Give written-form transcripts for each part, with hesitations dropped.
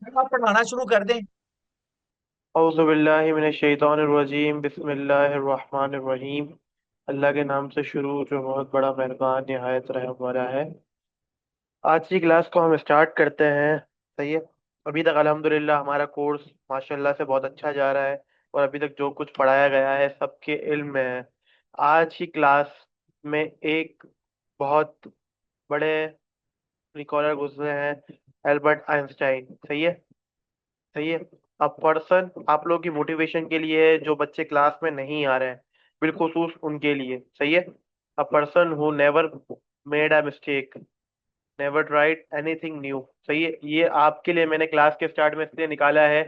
आप पढ़ाना शुरू कर दें। औज़ुबिल्लाहिमिनश्शैतानिर्रजीम बिस्मिल्लाहिर्रहमानिर्रहीम। अल्लाह के नाम से शुरू जो बहुत बड़ा मेहरबान निहायत रहम वाला है। आज की क्लास को हम स्टार्ट करते हैं। सही है। अभी तक अल्हम्दुलिल्लाह हमारा कोर्स माशाल्लाह से बहुत अच्छा जा रहा है, और अभी तक जो कुछ पढ़ाया गया है सबके इल्म में है। आज की क्लास में एक बहुत बड़े स्कॉलर गुजरे हैं, एल्बर्ट आइंस्टाइन। सही है। सही है। अब पर्सन आप लोगों की मोटिवेशन के लिए है जो बच्चे क्लास में नहीं आ रहे हैं, बिलखुसूस उनके लिए। सही है। A person who never made a mistake, never tried anything new. सही है। ये आपके लिए मैंने क्लास के स्टार्ट में इसलिए निकाला है,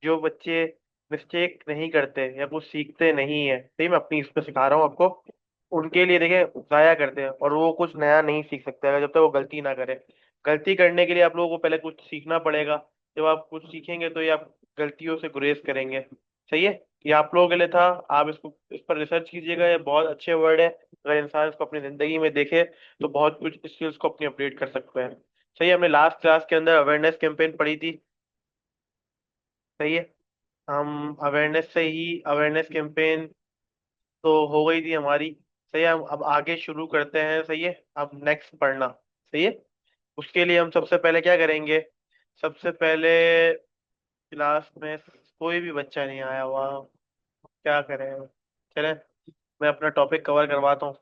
जो बच्चे मिस्टेक नहीं करते या कुछ सीखते नहीं है, सही, मैं अपनी इसमें सिखा रहा हूँ आपको, उनके लिए देखिए जाया करते हैं और वो कुछ नया नहीं सीख सकते अगर जब तक वो गलती ना करे। गलती करने के लिए आप लोगों को पहले कुछ सीखना पड़ेगा। जब आप कुछ सीखेंगे तो ये आप गलतियों से गुरेज करेंगे। सही है। ये आप लोगों के लिए था। आप इसको इस पर रिसर्च कीजिएगा, ये बहुत अच्छे वर्ड है। अगर इंसान इसको अपनी जिंदगी में देखे तो बहुत कुछ स्किल्स को अपनी अपडेट कर सकते हैं। सही है। हमने लास्ट क्लास के अंदर अवेयरनेस कैंपेन पढ़ी थी। सही है। हम अवेयरनेस से ही अवेयरनेस कैंपेन तो हो गई थी हमारी। सही है। हम अब आगे शुरू करते हैं। सही है। अब नेक्स्ट पढ़ना। सही है। उसके लिए हम सबसे पहले क्या करेंगे? सबसे पहले क्लास में कोई भी बच्चा नहीं आया हुआ, क्या करें? चले, मैं अपना टॉपिक कवर करवाता हूँ।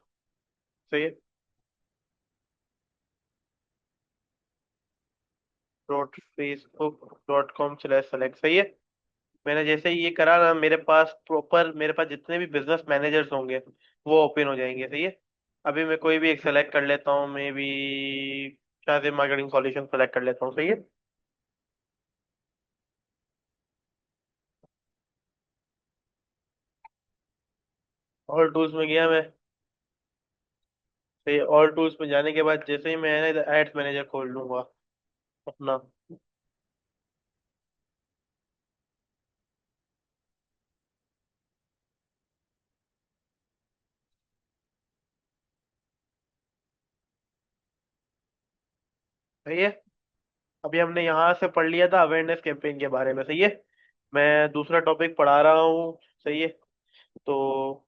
सही है। facebook.com/select। सही है। मैंने जैसे ही ये करा ना, मेरे पास जितने भी बिजनेस मैनेजर्स होंगे वो ओपन हो जाएंगे। सही है। अभी मैं कोई भी एक सेलेक्ट कर लेता हूँ, मे बी शायद मार्केटिंग सॉल्यूशन सेलेक्ट कर लेता हूँ। सही है। ऑल टूल्स में गया मैं। सही है। ऑल टूल्स में जाने के बाद जैसे ही मैं एड्स मैनेजर खोल लूंगा अपना। सही है। अभी हमने यहाँ से पढ़ लिया था अवेयरनेस कैंपेन के बारे में। सही है। मैं दूसरा टॉपिक पढ़ा रहा हूँ। सही है। तो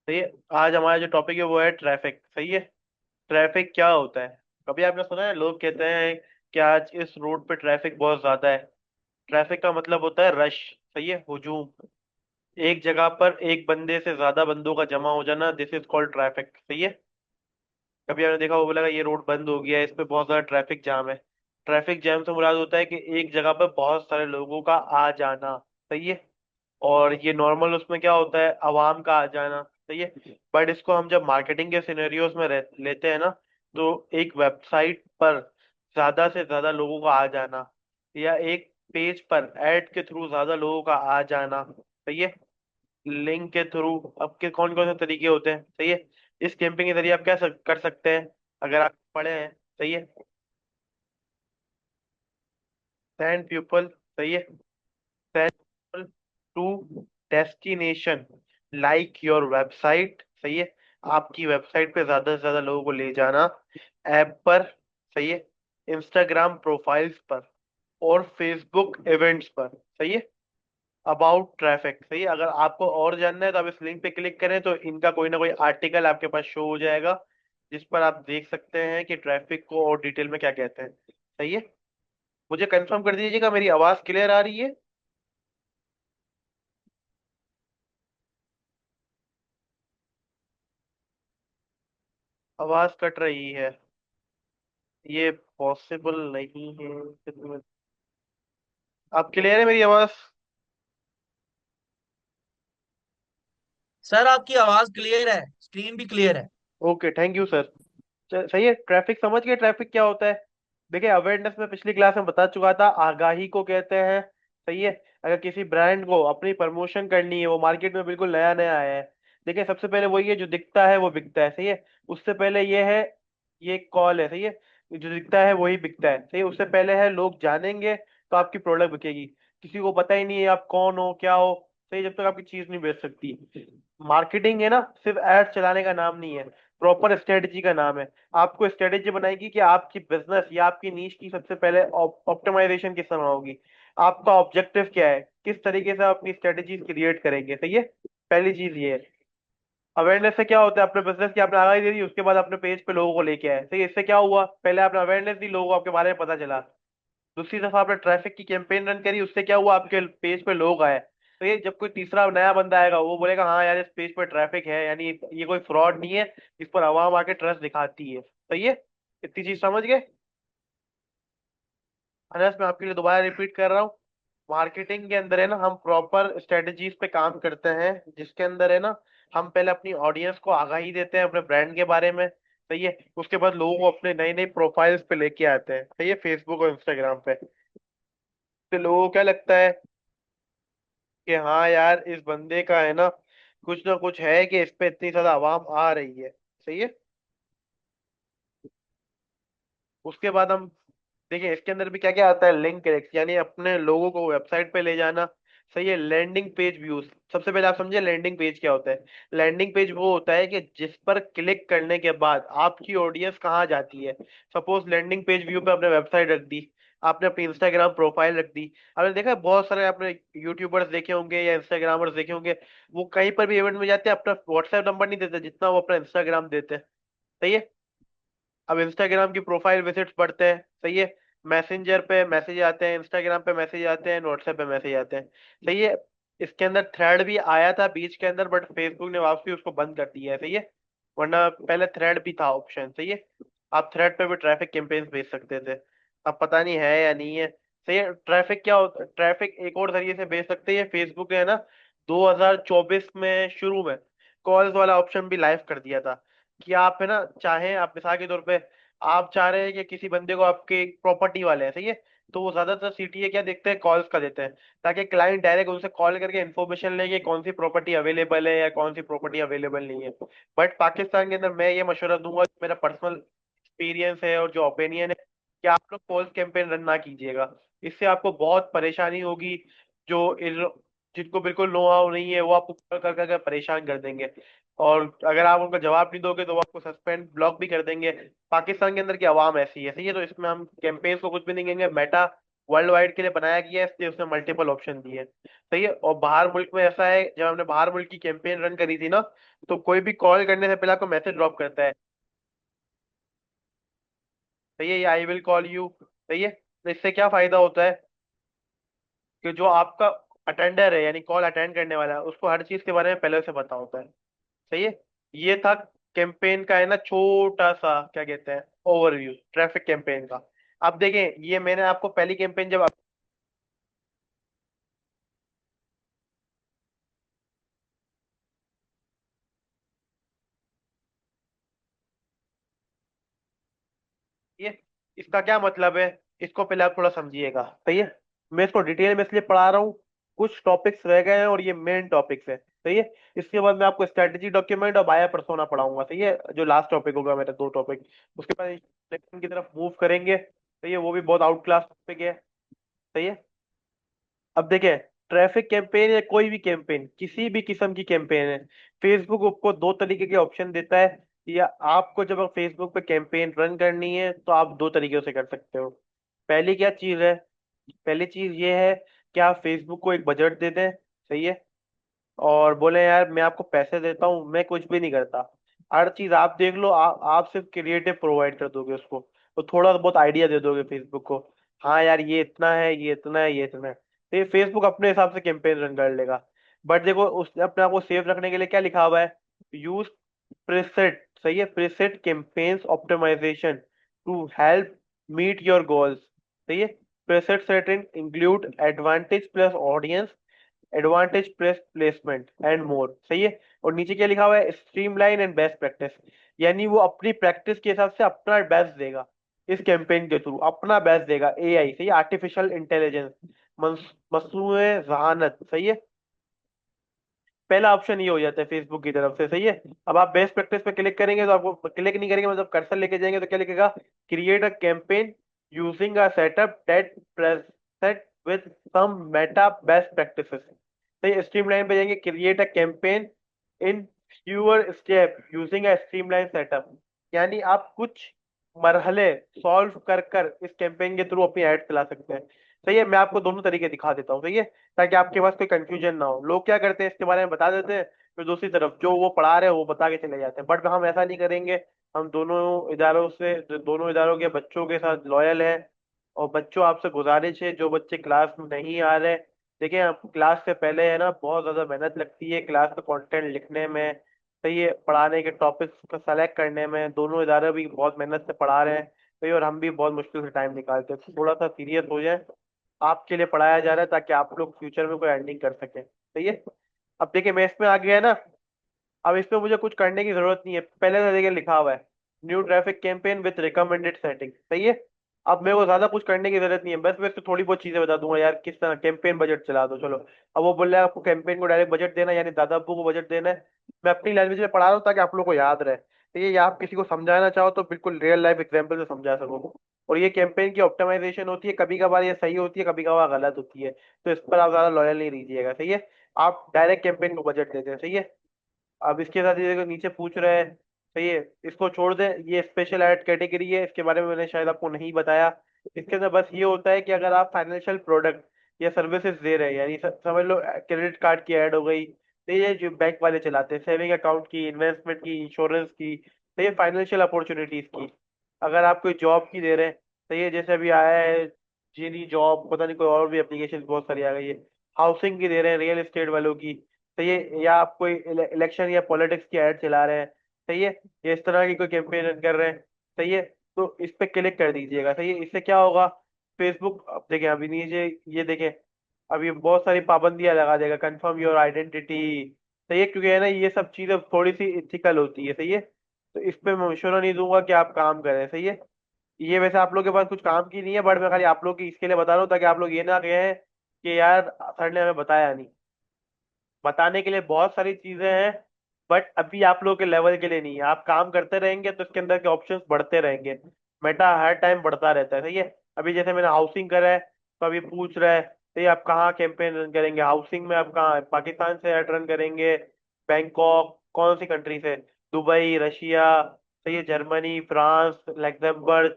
सही है। आज हमारा जो टॉपिक है वो है ट्रैफिक। सही है। ट्रैफिक क्या होता है? कभी आपने सुना है लोग कहते हैं कि आज इस रोड पे ट्रैफिक बहुत ज्यादा है? ट्रैफिक का मतलब होता है रश। सही है, हुजूम। एक जगह पर एक बंदे से ज्यादा बंदों का जमा हो जाना, दिस इज कॉल्ड ट्रैफिक। सही है। कभी आपने देखा, वो बोला ये रोड बंद हो गया है, इस पे बहुत ज्यादा ट्रैफिक जाम है। ट्रैफिक जैम से मुराद होता है कि एक जगह पर बहुत सारे लोगों का आ जाना। सही है। और ये नॉर्मल उसमें क्या होता है, आवाम का आ जाना। सही है। बट इसको हम जब मार्केटिंग के सिनेरियोज में लेते हैं ना, तो एक वेबसाइट पर ज्यादा से ज्यादा लोगों का आ जाना, या एक पेज पर ऐड के थ्रू ज्यादा लोगों का आ जाना। सही है। लिंक के थ्रू। अब के कौन कौन से तरीके होते हैं? सही है। इस कैंपिंग के जरिए आप क्या कर सकते हैं, अगर आप पढ़े हैं? सही है। Send people. सही है। Send to destination like your website. सही है। आपकी वेबसाइट पे ज्यादा से ज्यादा लोगों को ले जाना, ऐप पर। सही है। इंस्टाग्राम प्रोफाइल्स पर और फेसबुक इवेंट्स पर। सही है। About traffic. सही है। अगर आपको और जानना है तो आप इस लिंक पे क्लिक करें तो इनका कोई ना कोई आर्टिकल आपके पास शो हो जाएगा, जिस पर आप देख सकते हैं कि ट्रैफिक को और डिटेल में क्या कहते हैं। सही है। मुझे कंफर्म कर दीजिएगा मेरी आवाज क्लियर आ रही है? आवाज कट रही है, ये पॉसिबल नहीं है। आप क्लियर है मेरी आवाज? सर आपकी आवाज क्लियर है, स्क्रीन भी क्लियर है। Okay, thank you sir. सही है। ट्रैफिक समझ गए, ट्रैफिक क्या होता है? देखिए, अवेयरनेस में पिछली क्लास में बता चुका था, आगाही को कहते हैं। सही है। अगर किसी ब्रांड को अपनी प्रमोशन करनी है, वो मार्केट में बिल्कुल नया नया आया है, देखिए सबसे पहले वही है, जो दिखता है वो बिकता है। सही है। उससे पहले ये है, ये कॉल है। सही है। जो दिखता है वही बिकता है। सही है। उससे पहले है लोग जानेंगे तो आपकी प्रोडक्ट बिकेगी। किसी को पता ही नहीं है आप कौन हो क्या हो, सही, जब तक आपकी चीज नहीं बेच सकती। मार्केटिंग है ना, सिर्फ एड चलाने का नाम नहीं है। प्रॉपर स्ट्रेटेजी का नाम है। आपको स्ट्रेटेजी बनाएगी कि आपकी बिजनेस या आपकी नीश की सबसे पहले ऑप्टिमाइजेशन किस तरह होगी, आपका ऑब्जेक्टिव क्या है, किस तरीके से आप अपनी स्ट्रेटेजी क्रिएट करेंगे। सही है, पहली चीज ये है। अवेयरनेस से क्या होता है, अपने बिजनेस की आपने आगाही दे दी, उसके बाद अपने पेज पे लोगों को लेके आए। सही है, इससे क्या हुआ, पहले आपने अवेयरनेस दी, लोगों को आपके बारे में पता चला। दूसरी दफा आपने ट्रैफिक की कैंपेन रन करी, उससे क्या हुआ, आपके पेज पे लोग आए। तो ये जब कोई तीसरा नया बंदा आएगा वो बोलेगा हाँ यार इस पेज पे ट्रैफिक है, यानी ये कोई फ्रॉड नहीं है, इस पर आवाम आके ट्रस्ट दिखाती है। सही है, इतनी चीज समझ गए। अनस मैं आपके लिए दोबारा रिपीट कर रहा हूँ। मार्केटिंग के अंदर है ना, हम प्रॉपर स्ट्रेटजीज पे काम करते हैं, जिसके अंदर है ना, हम पहले अपनी ऑडियंस को आगाही देते हैं अपने ब्रांड के बारे में। सही है, उसके बाद लोगों को अपने नई नई प्रोफाइल्स पे लेके आते हैं। सही है, फेसबुक और इंस्टाग्राम पे। तो लोगों को क्या लगता है कि हाँ यार इस बंदे का है ना कुछ है कि इस पे इतनी ज्यादा आवाम आ रही है। सही है, उसके बाद हम देखिए इसके अंदर भी क्या क्या आता है, लिंक क्लिक्स, यानी अपने लोगों को वेबसाइट पे ले जाना। सही है, लैंडिंग पेज व्यूज। सबसे पहले आप समझे लैंडिंग पेज क्या होता है। लैंडिंग पेज वो होता है कि जिस पर क्लिक करने के बाद आपकी ऑडियंस कहाँ जाती है। सपोज लैंडिंग पेज व्यू पे आपने वेबसाइट रख दी, आपने अपनी इंस्टाग्राम प्रोफाइल रख दी। आपने देखा है बहुत सारे आपने यूट्यूबर्स देखे होंगे या इंस्टाग्रामर्स देखे होंगे, वो कहीं पर भी इवेंट में जाते हैं अपना व्हाट्सएप नंबर नहीं देते जितना वो अपना इंस्टाग्राम देते हैं। सही है, अब इंस्टाग्राम की प्रोफाइल विजिट्स बढ़ते हैं। सही है, मैसेंजर पे मैसेज आते हैं, इंस्टाग्राम पे मैसेज आते हैं, व्हाट्सएप पे मैसेज आते हैं। सही है, इसके अंदर थ्रेड भी आया था बीच के अंदर, बट फेसबुक ने वापसी उसको बंद कर दिया है। सही है, वरना पहले थ्रेड भी था ऑप्शन। सही है, आप थ्रेड पे भी ट्रैफिक कैंपेन्स भेज सकते थे। अब पता नहीं है या नहीं है। सही है, ट्रैफिक क्या होता है, ट्रैफिक एक और जरिए से भेज सकते हैं। फेसबुक ने है ना 2024 में शुरू में कॉल्स वाला ऑप्शन भी लाइव कर दिया था, कि आप है ना चाहें, आप मिसाल के तौर पे आप चाह रहे हैं कि किसी बंदे को आपके प्रॉपर्टी वाले हैं। सही है, तो वो ज्यादातर सीटीए क्या देखते हैं, कॉल्स का देते हैं, ताकि क्लाइंट डायरेक्ट उनसे कॉल करके इन्फॉर्मेशन ले कि कौन सी प्रॉपर्टी अवेलेबल है या कौन सी प्रॉपर्टी अवेलेबल नहीं है। बट पाकिस्तान के अंदर मैं ये मशवरा दूंगा, जो मेरा पर्सनल एक्सपीरियंस है और जो ओपिनियन है, कि आप लोग कॉल्स कैंपेन रन ना कीजिएगा। इससे आपको बहुत परेशानी होगी। जो जिनको बिल्कुल नो हाउ नहीं है वो आपको कॉल कर करके परेशान कर देंगे, और अगर आप उनका जवाब नहीं दोगे तो वो आपको सस्पेंड ब्लॉक भी कर देंगे। पाकिस्तान के अंदर की आवाम ऐसी है। सही है, तो इसमें हम कैंपेन को कुछ भी नहीं कहेंगे। मेटा वर्ल्ड वाइड के लिए बनाया गया है, इसलिए उसने मल्टीपल ऑप्शन दिए हैं। सही है, और बाहर मुल्क में ऐसा है, जब हमने बाहर मुल्क की कैंपेन रन करी थी ना, तो कोई भी कॉल करने से पहले आपको मैसेज ड्रॉप करता है। सही है, ये आई विल कॉल यू। सही है, तो इससे क्या फायदा होता है कि जो आपका अटेंडर है, यानी कॉल अटेंड करने वाला है, उसको हर चीज के बारे में पहले से पता होता है। सही है, ये था कैंपेन का है ना छोटा सा क्या कहते हैं ओवरव्यू ट्रैफिक कैंपेन का। अब देखें, ये मैंने आपको पहली कैंपेन जब ये इसका क्या मतलब है, इसको पहले आप थोड़ा समझिएगा। सही है, मैं इसको डिटेल में इसलिए पढ़ा रहा हूँ, कुछ टॉपिक्स रह गए हैं और ये मेन टॉपिक्स है। सही है, इसके बाद मैं आपको स्ट्रेटेजी डॉक्यूमेंट और बाया पर्सोना पढ़ाऊंगा। सही है, जो लास्ट टॉपिक होगा मेरे दो टॉपिक, उसके बाद सेक्शन की तरफ मूव करेंगे। सही है, वो भी बहुत आउट क्लास टॉपिक है। सही है, अब देखें, ट्रैफिक कैंपेन या कोई भी कैंपेन, किसी भी किस्म की कैंपेन है, फेसबुक आपको दो तरीके के ऑप्शन देता है। या आपको जब फेसबुक पे कैंपेन रन करनी है तो आप दो तरीके से कर सकते हो। पहली क्या चीज है, पहली चीज ये है कि आप फेसबुक को एक बजट दे दें। सही है, और बोले यार मैं आपको पैसे देता हूँ, मैं कुछ भी नहीं करता, हर चीज आप देख लो, आप सिर्फ क्रिएटिव प्रोवाइड कर दोगे उसको, तो थोड़ा बहुत आइडिया दे दोगे फेसबुक को, हाँ यार ये इतना है, ये इतना है, ये इतना है, तो ये फेसबुक अपने हिसाब से कैंपेन रन कर लेगा। बट देखो उसने अपने आप को सेफ रखने के लिए क्या लिखा हुआ है, यूज प्रीसेट। सही है, preset campaigns optimisation to help meet your goals. सही है, preset setting include advantage plus audience, advantage place placement and more. सही है, और नीचे क्या लिखा हुआ है, स्ट्रीमलाइन एंड बेस्ट प्रैक्टिस, यानी वो अपनी प्रैक्टिस के हिसाब से अपना बेस्ट देगा। इस कैंपेन के थ्रू अपना बेस्ट देगा, एआई। सही है, आर्टिफिशियल इंटेलिजेंस, मसनूए जहानत। सही है, पहला ऑप्शन ये हो जाता है फेसबुक की तरफ से। सही है, अब आप बेस्ट प्रैक्टिस पे क्लिक करेंगे तो आपको क्लिक नहीं करेंगे, मतलब कर्सर लेके जाएंगे तो क्या लिखेगा, create a campaign using a setup that present with some Meta best practices. सही, स्ट्रीमलाइन पे जाएंगे, create a campaign in fewer step using a streamline setup, यानी आप कुछ मरहले सॉल्व कर कर इस कैंपेन के थ्रू अपनी ऐड चला सकते हैं। सही है, मैं आपको दोनों तरीके दिखा देता हूँ, सही है, ताकि आपके पास कोई कंफ्यूजन ना हो। लोग क्या करते हैं, इसके बारे में बता देते हैं, फिर दूसरी तरफ जो वो पढ़ा रहे हैं वो बता के चले जाते हैं, बट हम ऐसा नहीं करेंगे। हम दोनों इदारों के बच्चों के साथ लॉयल हैं। और बच्चों, आपसे गुजारिश है, जो बच्चे क्लास में नहीं आ रहे, देखिए आप क्लास से पहले है ना बहुत ज्यादा मेहनत लगती है क्लास का कंटेंट लिखने में, सही है, पढ़ाने के टॉपिक्स को सेलेक्ट करने में, दोनों इदारे भी बहुत मेहनत से पढ़ा रहे हैं, सही है, और हम भी बहुत मुश्किल से टाइम निकालते हैं, तो थोड़ा सा सीरियस हो जाए। आपके लिए पढ़ाया जा रहा है ताकि आप लोग फ्यूचर में कोई अर्निंग कर सकें, सही है। अब देखिए मैं इसमें आ गया ना, अब इसमें मुझे कुछ करने की जरूरत नहीं है, पहले से देखिए लिखा हुआ है new traffic campaign with recommended setting, सही है। अब मेरे को ज्यादा कुछ करने की जरूरत नहीं है, बस मैं इसको थोड़ी बहुत चीजें बता दूंगा यार, किस तरह कैंपेन बजट चला दो चलो। अब वो बोल रहा है आपको कैंपेन को डायरेक्ट बजट देना है, यानी दादा अब्बू को बजट देना है। मैं अपनी लैंग्वेज में पढ़ा रहा हूँ ताकि आप लोग को याद रहे, तो ये या आप किसी को समझाना चाहो तो बिल्कुल रियल लाइफ एग्जाम्पल से समझा सको। और ये कैंपेन की ऑप्टिमाइजेशन होती है, कभी कभार ये सही होती है, कभी कभार गलत होती है, तो इस पर आप ज्यादा लॉयल नहीं रहिएगा, सही है। आप डायरेक्ट कैंपेन को बजट देते हैं, सही है। अब इसके साथ ये देखो नीचे पूछ रहा है, सही है, इसको छोड़ दे, ये स्पेशल एड कैटेगरी है, इसके बारे में मैंने शायद आपको नहीं बताया। इसके अंदर बस ये होता है कि अगर आप फाइनेंशियल प्रोडक्ट या सर्विसेज दे रहे हैं, यानी समझ लो क्रेडिट कार्ड की ऐड हो गई, तो ये जो बैंक वाले चलाते हैं, सेविंग अकाउंट की, इन्वेस्टमेंट की, इंश्योरेंस की, तो ये फाइनेंशियल अपॉर्चुनिटीज की। अगर आप कोई जॉब की दे रहे हैं, तो ये जैसे अभी आया है जीनी जॉब, पता नहीं कोई और भी एप्लीकेशन बहुत सारी आ गई है, हाउसिंग की दे रहे हैं, रियल एस्टेट वालों की, सही है, या आप कोई इलेक्शन या पॉलिटिक्स की ऐड चला रहे हैं, सही है, या इस तरह की कोई कैंपेन रन कर रहे हैं, सही है, तो इस पे क्लिक कर दीजिएगा, सही है। इससे क्या होगा, फेसबुक, अब देखें अभी नीचे, ये देखें, अब ये बहुत सारी पाबंदियां लगा देगा, कंफर्म योर आइडेंटिटी, सही है, क्योंकि है ना ये सब चीजें थोड़ी सी इथिकल होती है, सही है, तो इस पे मैं मशवरा नहीं दूंगा कि आप काम करें, सही है। ये वैसे आप लोग के पास कुछ काम की नहीं है, बट मैं खाली आप लोग की इसके लिए बता रहा हूँ ताकि आप लोग ये ना कहें कि यार सर ने हमें बताया नहीं। बताने के लिए बहुत सारी चीजें हैं, बट अभी आप लोगों के लेवल के लिए नहीं है। आप काम करते रहेंगे तो इसके अंदर के ऑप्शंस बढ़ते रहेंगे, मेटा हर टाइम बढ़ता रहता है, सही है। अभी जैसे मैंने हाउसिंग करा है, तो अभी पूछ रहा है, तो ये आप कहाँ कैंपेन रन करेंगे हाउसिंग में, आप कहाँ पाकिस्तान से ऐड रन करेंगे, बैंकॉक, कौन सी कंट्री से, दुबई, रशिया, सही है, जर्मनी, फ्रांस, लग्जमबर्ग,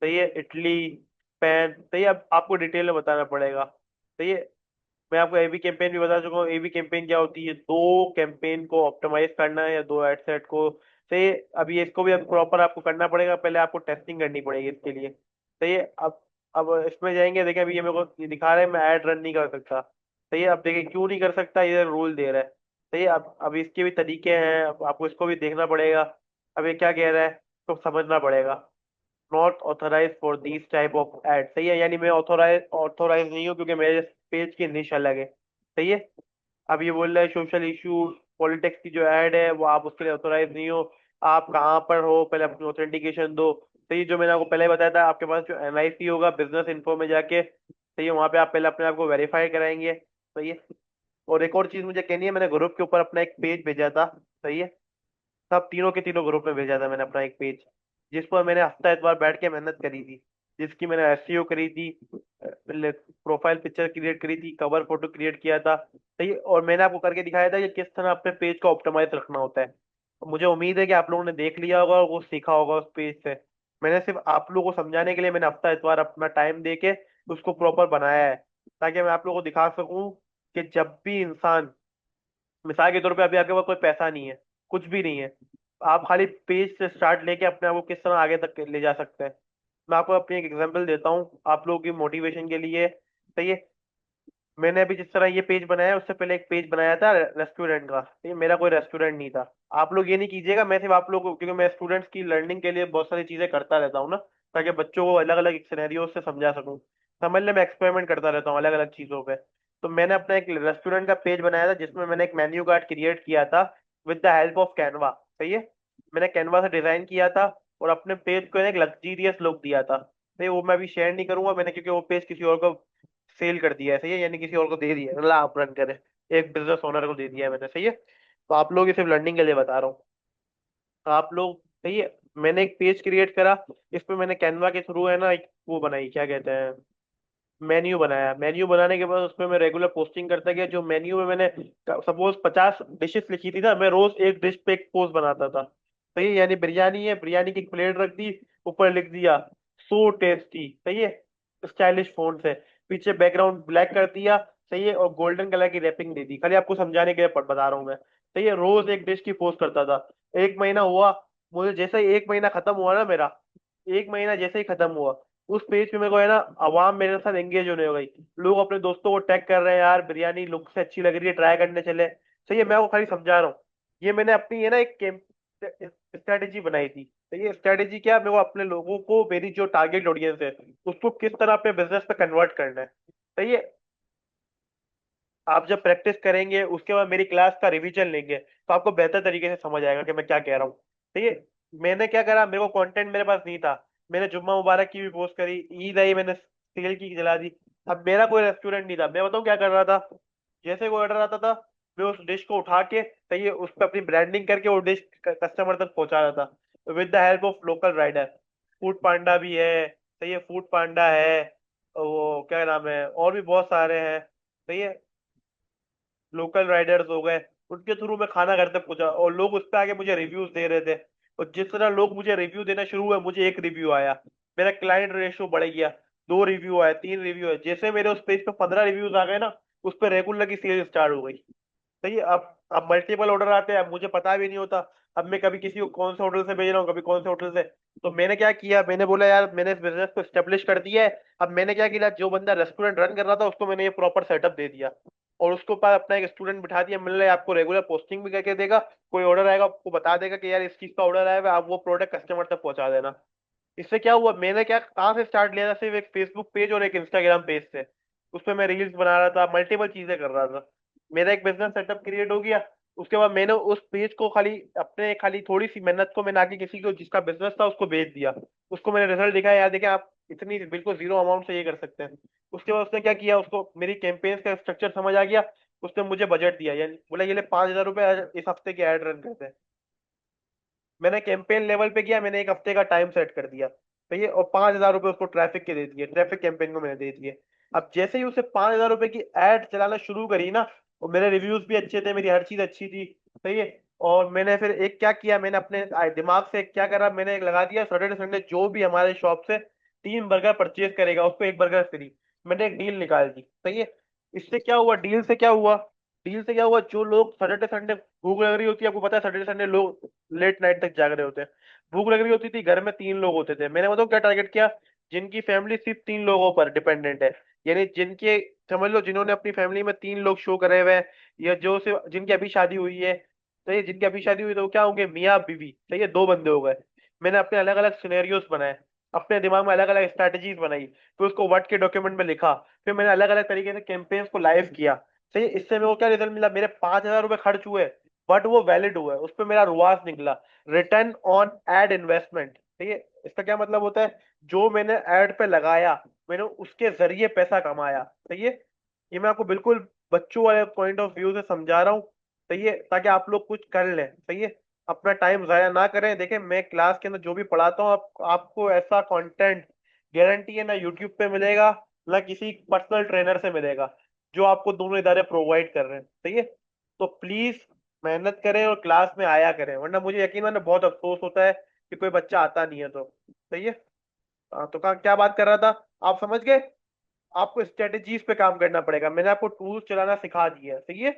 सही है, इटली, स्पेन, सही है। अब आपको डिटेल में बताना पड़ेगा, सही है। मैं आपको एबी कैंपेन भी बता चुका हूँ, एबी कैंपेन क्या होती है, दो कैंपेन को ऑप्टिमाइज करना है या दो एड सेट को, सही है। अभी इसको भी अब प्रॉपर आपको करना पड़ेगा, पहले आपको टेस्टिंग करनी पड़ेगी इसके लिए, सही है। अब इसमें जाएंगे, देखें अभी ये मेरे को ये दिखा रहा है मैं ऐड रन नहीं कर सकता, सही है। अब देखिए क्यों नहीं कर सकता, ये रूल दे रहा है, सही है। अब इसके भी तरीके हैं, अब आपको इसको भी देखना पड़ेगा। अब ये क्या कह रहा है तो समझना पड़ेगा, not authorise for these type of ad, सही है, यानी मैं ऑथोराइज नहीं हूँ क्योंकि मेरे पेज की निश अलग है, सही है। अब ये बोल रहा है सोशल इशू, पॉलिटिक्स की जो ऐड है वो आप उसके लिए ऑथोराइज नहीं हो, आप कहाँ पर हो पहले अपनी ऑथेंटिकेशन दो, सही। जो मैंने आपको पहले ही बताया था, आपके पास जो एनआईसी होगा बिजनेस इन्फो में जाके, सही है, वहाँ पे आप पहले अपने आप को वेरीफाई कराएंगे, सही है। और एक और चीज मुझे कहनी है, मैंने ग्रुप के ऊपर अपना एक पेज भेजा था, सही है, सब तीनों के तीनों ग्रुप में भेजा था मैंने अपना एक पेज, जिस पर मैंने हफ्ता इतवार बैठ के मेहनत करी थी, जिसकी मैंने एसईओ करी थी, प्रोफाइल पिक्चर क्रिएट करी थी, कवर फोटो क्रिएट किया था, सही है, और मैंने आपको करके दिखाया था कि किस तरह अपने पेज को ऑप्टिमाइज रखना होता है। मुझे उम्मीद है कि आप लोगों ने देख लिया होगा और वो सीखा होगा उस पेज से। मैंने सिर्फ आप लोगों को समझाने के लिए मैंने हफ्ता इतवार अपना टाइम दे के उसको प्रॉपर बनाया है, ताकि मैं आप लोगों को दिखा सकूं कि जब भी इंसान, मिसाल के तौर पे अभी आपके पास कोई पैसा नहीं है, कुछ भी नहीं है, आप खाली पेज से स्टार्ट लेके अपने आप को किस तरह आगे तक ले जा सकते हैं। मैं आपको अपनी एक एग्जांपल देता हूँ आप लोगों की मोटिवेशन के लिए, सही है। मैंने अभी जिस तरह ये पेज बनाया है, उससे पहले एक पेज बनाया था रेस्टोरेंट का, ये मेरा कोई रेस्टोरेंट नहीं था। आप लोग ये नहीं कीजिएगा, मैं सिर्फ आप लोग को, क्योंकि मैं स्टूडेंट्स की लर्निंग के लिए बहुत सारी चीजें करता रहता हूँ ना, ताकि बच्चों को अलग अलग सिनेरियो से समझा सकूँ, समझ ले, मैं एक्सपेरिमेंट करता रहता हूँ अलग अलग चीजों पे। तो मैंने अपना एक रेस्टोरेंट का पेज बनाया था जिसमें मैंने एक मेन्यू कार्ड क्रिएट किया था with the help of Canva, सही है। मैंने कैनवा से डिजाइन किया था और अपने पेज को एक लग्जीरियस लुक दिया था, नहीं वो मैं अभी शेयर नहीं करूंगा मैंने, क्योंकि वो पेज किसी और को सेल कर दिया है, सही है, यानी किसी और को दे दिया है, मतलब आप रन करें, एक बिजनेस ओनर को दे दिया है मैंने, सही है। तो आप लोग ये सिर्फ लर्निंग के लिए बता रहा हूँ, तो आप लोग, सही है। मैंने एक पेज क्रिएट करा, इस पे मैंने कैनवा के थ्रू है ना एक वो बनाई, क्या कहते हैं, मेन्यू बनाया। मेन्यू बनाने के बाद उसमें मैं रेगुलर पोस्टिंग करता गया। जो मेन्यू में मैंने सपोज 50 डिशेस लिखी थी ना, मैं रोज एक डिश पे एक पोस्ट बनाता था। सही है, यानी बिरयानी है, बिरयानी की एक प्लेट रख दी, ऊपर लिख दिया सो टेस्टी, सही है, स्टाइलिश फोन से, पीछे बैकग्राउंड ब्लैक कर दिया, सही है, और गोल्डन कलर की रैपिंग दे दी। खाली आपको समझाने के लिए बता रहा हूँ मैं। सही है, रोज एक डिश की पोस्ट करता था। एक महीना हुआ, मुझे जैसे ही एक महीना खत्म हुआ ना मेरा, एक महीना जैसे ही खत्म हुआ, उस पेज पे मेरे को है ना, आवाम मेरे साथ एंगेज होने हो गई। लोग अपने दोस्तों को टैग कर रहे हैं, यार बिरयानी लुक से अच्छी लग रही है, ट्राई करने चले। सही है, मैं वो खाली समझा रहा हूँ। ये मैंने अपनी है ना एक स्ट्रेटेजी बनाई थी। तो ये स्ट्रेटेजी क्या, मेरे को अपने लोगों को, मेरी जो टारगेट ऑडियंस है, उसको किस तरह अपने बिजनेस पे कन्वर्ट करना है। सही है, आप जब प्रैक्टिस करेंगे उसके बाद मेरी क्लास का रिवीजन लेंगे तो आपको बेहतर तरीके से समझ आएगा कि मैं क्या कह रहा हूँ। ठीक है, मैंने क्या करा, मेरे को कंटेंट मेरे पास नहीं था। मैंने जुम्मा मुबारक की भी पोस्ट करी, ईद आई मैंने सेल की जला दी। अब मेरा कोई रेस्टोरेंट नहीं था, मैं बताऊँ क्या कर रहा था। जैसे कोई ऑर्डर आता था, मैं उस डिश को उठा के, सही है, उस पर अपनी ब्रांडिंग करके वो डिश कस्टमर तक पहुंचा रहा था with the help of local rider. Foodpanda भी है, सही है, फूड पांडा है, वो क्या नाम है, और भी बहुत सारे हैं। सही है, लोकल राइडर्स हो गए, उनके थ्रू मैं खाना घर तक पहुंचा और लोग उस पे आके मुझे रिव्यूज दे रहे थे। और जिस तरह लोग मुझे रिव्यू देना शुरू हुए, मुझे एक रिव्यू आया, मेरा क्लाइंट रेशियो बढ़ गया, दो रिव्यू आए, तीन रिव्यू आए, जैसे मेरे उस पेज पे 15 रिव्यूज आ गए ना, उस पर रेगुलर की सेल स्टार्ट हो गई। सही है, अब मल्टीपल ऑर्डर आते हैं, अब मुझे पता भी नहीं होता। अब मैं कभी किसी को कौन से होटल से भेज रहा हूँ, कभी कौन से होटल से। तो मैंने क्या किया, मैंने बोला यार मैंने इस बिजनेस को स्टेब्लिश कर दिया है। अब मैंने क्या किया, जो बंदा रेस्टोरेंट रन कर रहा था उसको मैंने ये प्रॉपर सेटअप दे दिया, और उसके ऊपर अपना एक स्टूडेंट बिठा दिया, मिल रहा है, आपको रेगुलर पोस्टिंग भी करके देगा। कोई ऑर्डर आएगा आपको बता देगा कि यार इस चीज का ऑर्डर आया है, आप वो प्रोडक्ट कस्टमर तक पहुंचा देना। इससे क्या हुआ, मैंने क्या कहाँ से स्टार्ट लिया था, सिर्फ एक फेसबुक पेज और एक इंस्टाग्राम पेज से। उस पर मैं रील्स बना रहा था, मल्टीपल चीजें कर रहा था, मेरा एक बिजनेस सेटअप क्रिएट हो गया। उसके बाद मैंने उस पेज को खाली अपने, खाली थोड़ी सी मेहनत को मैंने आगे किसी को जिसका बिजनेस था उसको भेज दिया। उसको मैंने रिजल्ट दिखाया, यार देखें आप इतनी बिल्कुल जीरो अमाउंट से ये कर सकते हैं। उसके बाद उसने क्या किया, उसको मेरी कैंपेन्स का स्ट्रक्चर समझ आ गया। उसने मुझे बजट दिया, यानी बोला ये ले 5,000 रुपये इस हफ्ते के ऐड रन करते हैं। मैंने कैंपेन लेवल पे किया, मैंने एक हफ्ते का टाइम सेट कर दिया, सही है, और 5,000 रुपये उसको ट्रैफिक के दे दिए, ट्रैफिक कैंपेन को मैंने दे दिए। अब जैसे ही उसे 5,000 रुपये की एड चलाना शुरू करी ना, और मेरे रिव्यूज भी अच्छे थे, मेरी हर चीज अच्छी थी, सही है। और मैंने फिर एक क्या किया, मैंने अपने दिमाग से क्या करा, मैंने एक लगा दिया, सैटरडे संडे जो भी हमारे शॉप से 3 बर्गर परचेज करेगा उसको एक बर्गर फ्री। मैंने एक डील निकाल दी, सही है। इससे क्या हुआ, डील से क्या हुआ, डील से क्या हुआ, जो लोग सैटरडे संडे भूख लग रही होती है, आपको पता है सैटरडे संडे लोग लेट नाइट तक जाग रहे होते हैं, भूख लग रही होती थी, घर में 3 लोग होते थे, मैंने बताओ क्या टारगेट किया, जिनकी फैमिली सिर्फ 3 लोगों पर डिपेंडेंट है, यानी जिनके, समझ लो जिन्होंने अपनी फैमिली में 3 लोग शो करे हुए हैं, या जो से जिनकी अभी शादी हुई है, तो ये जिनकी अभी शादी हुई तो वो क्या होंगे, मियाँ बीवी, तो ये 2 बंदे हो गए। मैंने अपने अलग अलग सिनेरियोस बनाए, अपने दिमाग में अलग अलग स्ट्रैटेजीज बनाई, फिर उसको वर्ड के डॉक्यूमेंट में लिखा, फिर मैंने अलग अलग तरीके से कैंपेन्स को लाइव किया। सही है, इससे मेरे को क्या रिजल्ट मिला, मेरे 5,000 रुपये खर्च हुए, बट वो वैलिड हुआ है, उस पर मेरा रुआस निकला, रिटर्न ऑन एड इन्वेस्टमेंट। ठीक है, इसका क्या मतलब होता है, जो मैंने एड पे लगाया, मैंने उसके जरिए पैसा कमाया। सही है, ये मैं आपको बिल्कुल बच्चों वाले पॉइंट ऑफ व्यू से समझा रहा हूँ, सही है, ताकि आप लोग कुछ कर लें। सही है, अपना टाइम जाया ना करें। देखें, मैं क्लास के अंदर जो भी पढ़ाता हूँ, आपको ऐसा कंटेंट गारंटी है ना यूट्यूब पे मिलेगा, ना किसी पर्सनल ट्रेनर से मिलेगा, जो आपको दोनों इदारे प्रोवाइड कर रहे हैं। सही है, तो प्लीज मेहनत करें और क्लास में आया करें, वरना मुझे यकीन माने बहुत अफसोस होता है कि कोई बच्चा आता नहीं है। तो सही है। तो क्या बात कर रहा था, आप समझ गए। आपको स्ट्रेटेजीज पे काम करना पड़ेगा, मैंने आपको टूल्स चलाना सिखा दिया है। सही है,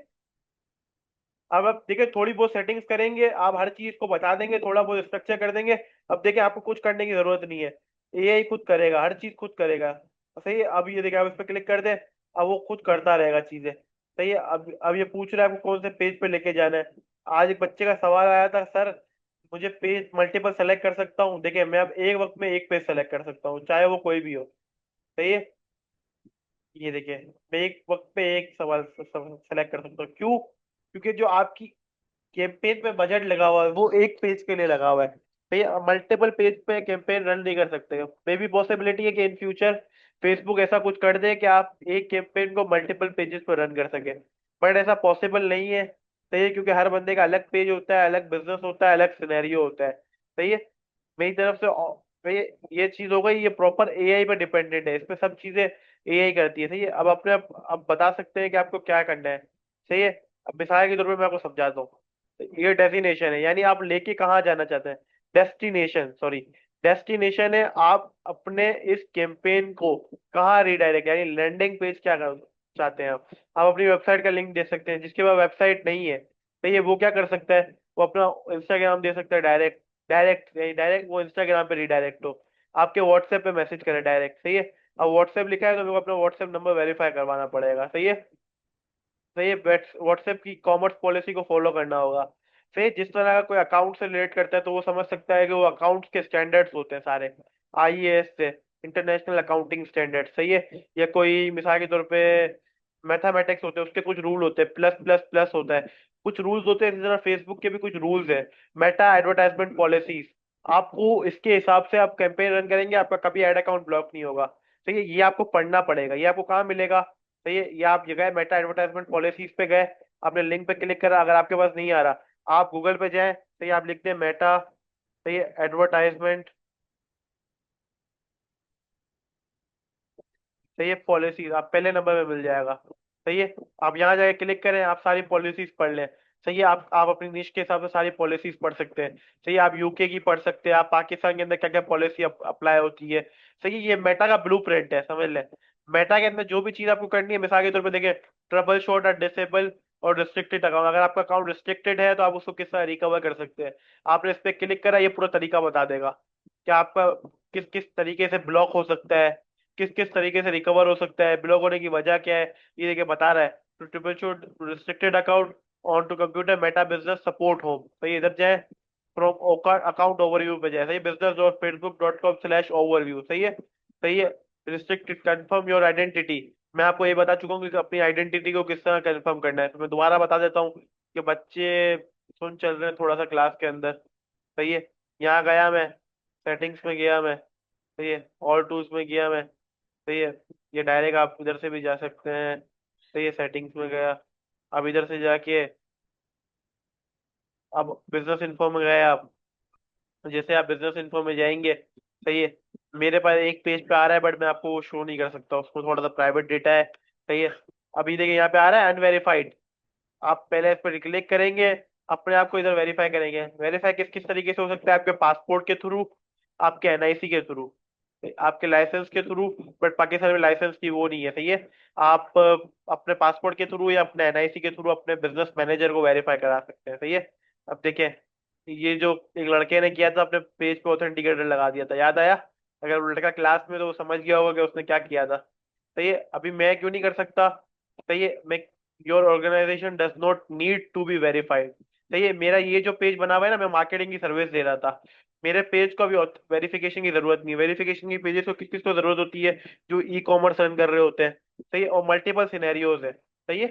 अब आप देखिए थोड़ी बहुत सेटिंग्स करेंगे, आप हर चीज को बता देंगे, थोड़ा बहुत स्ट्रक्चर कर देंगे। अब देखिए आपको कुछ करने की जरूरत नहीं है, एआई खुद करेगा, हर चीज खुद करेगा। सही है, अब ये देखिए आप इस पर क्लिक कर दें, अब वो खुद करता रहेगा चीजें। सही है, अब ये पूछ रहा है आपको कौन से पेज पे लेके जाना है। आज एक बच्चे का सवाल आया था, सर मुझे पेज मल्टीपल सेलेक्ट कर सकता हूँ। देखिए मैं अब एक वक्त में एक पेज सेलेक्ट कर सकता हूँ, चाहे वो कोई भी हो। सही है, ये देखिए मैं एक वक्त पे एक सवाल सेलेक्ट कर सकता हूँ, क्यों, क्योंकि जो आपकी कैंपेन पे बजट लगा हुआ है वो एक पेज के लिए लगा हुआ है। भैया मल्टीपल पेज पे कैंपेन रन नहीं कर सकते, मे भी पॉसिबिलिटी है कि इन फ्यूचर फेसबुक ऐसा कुछ कर दे कि आप एक कैंपेन को मल्टीपल पेजेस पर रन कर सके, बट ऐसा पॉसिबल नहीं है। सही है, क्योंकि हर बंदे का अलग पेज होता है, अलग बिजनेस होता है, अलग सिनेरियो होता है। सही है, मेरी तरफ से ये चीज हो गई, ये प्रॉपर एआई पे डिपेंडेंट है, इसमें सब चीजें एआई करती है, सही है। अब अपने अब बता सकते हैं कि आपको क्या करना है, सही है। अब मिसाल के तौर पे मैं आपको समझाता हूँ। तो ये डेस्टिनेशन है, यानी आप लेके कहाँ जाना चाहते हैं। डेस्टिनेशन, सॉरी, डेस्टिनेशन है आप अपने इस कैंपेन को कहाँ रिडायरेक्ट, यानी लैंडिंग पेज क्या कर चाहते हैं आप अपनी वेबसाइट का लिंक दे सकते हैं। जिसके पास वेबसाइट नहीं है, सही है, वो क्या कर सकता है, वो अपना इंस्टाग्राम दे सकता है डायरेक्ट। डायरेक्ट डायरेक्ट वो इंस्टाग्राम पे रिडायरेक्ट हो, आपके व्हाट्सएप पे मैसेज करे डायरेक्ट, सही है। अब व्हाट्सएप लिखा है तो मेरे को अपना व्हाट्सएप नंबर वेरीफाई करवाना पड़ेगा, सही है। सही है, व्हाट्सएप की कॉमर्स पॉलिसी को फॉलो करना होगा। सही है, जिस तरह का कोई अकाउंट से रिलेट करता है तो वो समझ सकता है कि वो अकाउंट्स के स्टैंडर्ड्स होते हैं सारे, आईएएस से, इंटरनेशनल अकाउंटिंग स्टैंडर्ड, सही है। या कोई मिसाल के तौर पे मैथमेटिक्स होते हैं, उसके कुछ रूल होते हैं, प्लस प्लस प्लस होता है, कुछ रूल्स होते हैं। इसी तरह फेसबुक के भी कुछ रूल्स है, मेटा एडवर्टाइजमेंट पॉलिसीज। आपको इसके हिसाब से आप कैंपेन रन करेंगे, आपका कभी एड अकाउंट ब्लॉक नहीं होगा। ठीक है, ये आपको पढ़ना पड़ेगा। ये आपको कहाँ मिलेगा, तो ये आप जगह मेटा एडवर्टाइजमेंट पॉलिसीज पे गए, आपने लिंक पे क्लिक करा, अगर आपके पास नहीं आ रहा आप गूगल पे जाएं, तो ये आप लिखते हैं मेटा, तो ये एडवर्टाइजमेंट, तो ये पॉलिसीज आप पहले नंबर पे मिल जाएगा। सही है, आप यहाँ जाके क्लिक करें, आप सारी पॉलिसीज पढ़ लें। सही है, आप अपनी निश के हिसाब से सारी पॉलिसीज पढ़ सकते हैं। सही है, आप यूके की पढ़ सकते हैं, आप पाकिस्तान के अंदर क्या क्या पॉलिसी अप्लाई होती है। सही है, ये मेटा का ब्लू प्रिंट है, समझ लें। मेटा के अंदर जो भी चीज आपको करनी है, मिसाल के तौर पर देखें, ट्रबल शॉट और डिसेबल और रिस्ट्रिक्टेड अकाउंट। अगर आपका अकाउंट रिस्ट्रिक्टेड है तो आप उसको किस तरह रिकवर कर सकते हैं। आपने इस पे क्लिक करा, ये पूरा तरीका बता देगा कि आपका किस किस तरीके से ब्लॉक हो सकता है, किस किस तरीके से रिकवर हो सकता है, ब्लॉक होने की वजह क्या है। ये देखिए बता रहा है, to troubleshoot restricted account on to computer Meta business support home. तो ये इधर जाए, फ्रॉम अकाउंट ओवरव्यू पे जाए, सही, business.facebook.com/overview, सही है। सही है, रिस्ट्रिक्टेड कंफर्म योर आइडेंटिटी। मैं आपको ये बता चुका हूँ कि अपनी आइडेंटिटी को किस तरह कंफर्म करना है, तो मैं दोबारा बता देता हूँ कि बच्चे सुन चल रहे हैं थोड़ा सा क्लास के अंदर। सही है, यहाँ गया मैं, सेटिंग्स में गया मैं, सही है, ऑल टूल्स में गया मैं, सही है। ये डायरेक्ट आप इधर से भी जा सकते हैं, सही है, सेटिंग्स में गया। अब इधर से जाके अब बिजनेस इन्फो में गए आप। जैसे आप बिजनेस इन्फो में जाएंगे, सही है, मेरे पास एक पेज पे आ रहा है बट मैं आपको वो शो नहीं कर सकता, उसको थोड़ा सा प्राइवेट डेटा है, सही है। अभी देखिए यहाँ पे आ रहा है अनवेरीफाइड, आप पहले इस पर क्लिक करेंगे, अपने आप को इधर वेरीफाई करेंगे। वेरीफाई किस किस तरीके से हो सकता है, आपके पासपोर्ट के थ्रू, आपके एनआईसी के थ्रू, आपके लाइसेंस के थ्रू। बट पाकिस्तान में लाइसेंस की वो नहीं है, सही है। आप अपने पासपोर्ट के थ्रू या अपने एनआईसी के थ्रू अपने बिजनेस मैनेजर को वेरीफाई करा सकते हैं, सही है। अब देखें, ये जो एक लड़के ने किया था, अपने पेज पे ऑथेंटिकेटर लगा दिया था, याद आया। अगर वो लड़का क्लास में तो वो समझ गया होगा कि उसने क्या किया था। सही है, अभी मैं क्यों नहीं कर सकता। सही है, मैं, your organisation does not need to be verified. सही है, मेरा ये जो पेज बना हुआ है ना, मैं मार्केटिंग की सर्विस दे रहा था, मेरे पेज को अभी वेरिफिकेशन की जरूरत नहीं है। वेरिफिकेशन की पेजेस को किस किस को जरूरत होती है, जो ई कॉमर्स रन कर रहे होते हैं, सही है, और मल्टीपल सिनेरियोज है, सही है।